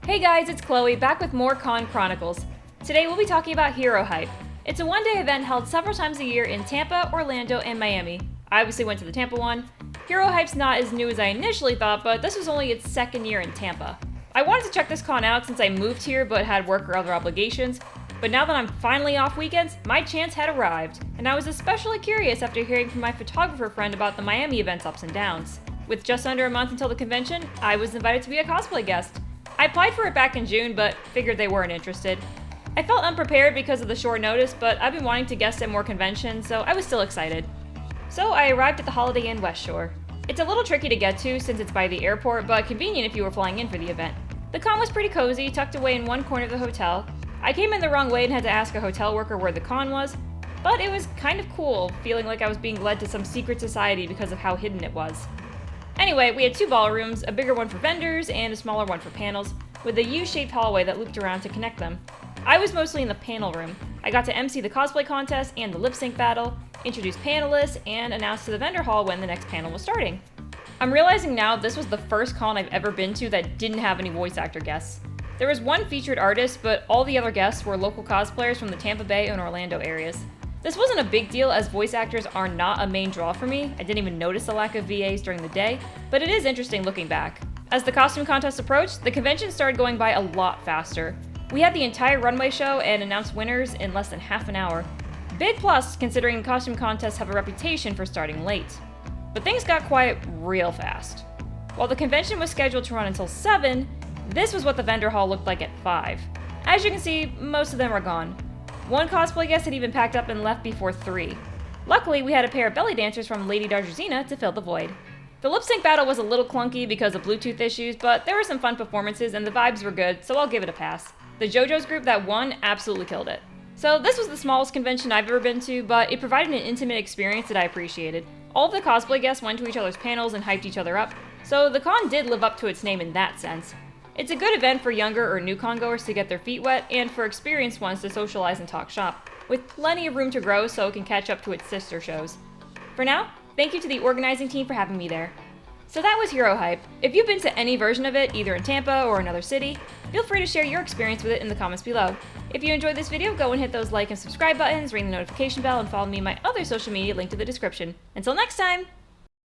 Hey guys, it's Chloe, back with more Con Chronicles. Today we'll be talking about Hero Hype. It's a one-day event held several times a year in Tampa, Orlando, and Miami. I obviously went to the Tampa one. Hero Hype's not as new as I initially thought, but this was only its second year in Tampa. I wanted to check this con out since I moved here but had work or other obligations, but now that I'm finally off weekends, my chance had arrived, and I was especially curious after hearing from my photographer friend about the Miami event's ups and downs. With just under a month until the convention, I was invited to be a cosplay guest. I applied for it back in June, but figured they weren't interested. I felt unprepared because of the short notice, but I've been wanting to guest at more conventions, so I was still excited. So I arrived at the Holiday Inn West Shore. It's a little tricky to get to since it's by the airport, but convenient if you were flying in for the event. The con was pretty cozy, tucked away in one corner of the hotel. I came in the wrong way and had to ask a hotel worker where the con was, but it was kind of cool, feeling like I was being led to some secret society because of how hidden it was. Anyway, we had two ballrooms, a bigger one for vendors and a smaller one for panels, with a U-shaped hallway that looped around to connect them. I was mostly in the panel room. I got to MC the cosplay contest and the lip sync battle, introduce panelists, and announce to the vendor hall when the next panel was starting. I'm realizing now this was the first con I've ever been to that didn't have any voice actor guests. There was one featured artist, but all the other guests were local cosplayers from the Tampa Bay and Orlando areas. This wasn't a big deal as voice actors are not a main draw for me. I didn't even notice the lack of VAs during the day, but it is interesting looking back. As the costume contest approached, the convention started going by a lot faster. We had the entire runway show and announced winners in less than half an hour. Big plus considering costume contests have a reputation for starting late. But things got quiet real fast. While the convention was scheduled to run until 7, this was what the vendor hall looked like at 5. As you can see, most of them are gone. One cosplay guest had even packed up and left before 3. Luckily, we had a pair of belly dancers from Lady Darjuxena to fill the void. The lip sync battle was a little clunky because of Bluetooth issues, but there were some fun performances and the vibes were good, so I'll give it a pass. The JoJo's group that won absolutely killed it. So this was the smallest convention I've ever been to, but it provided an intimate experience that I appreciated. All of the cosplay guests went to each other's panels and hyped each other up, so the con did live up to its name in that sense. It's a good event for younger or new con-goers to get their feet wet, and for experienced ones to socialize and talk shop, with plenty of room to grow so it can catch up to its sister shows. For now, thank you to the organizing team for having me there. So that was Hero Hype. If you've been to any version of it, either in Tampa or another city, feel free to share your experience with it in the comments below. If you enjoyed this video, go and hit those like and subscribe buttons, ring the notification bell, and follow me on my other social media linked in the description. Until next time!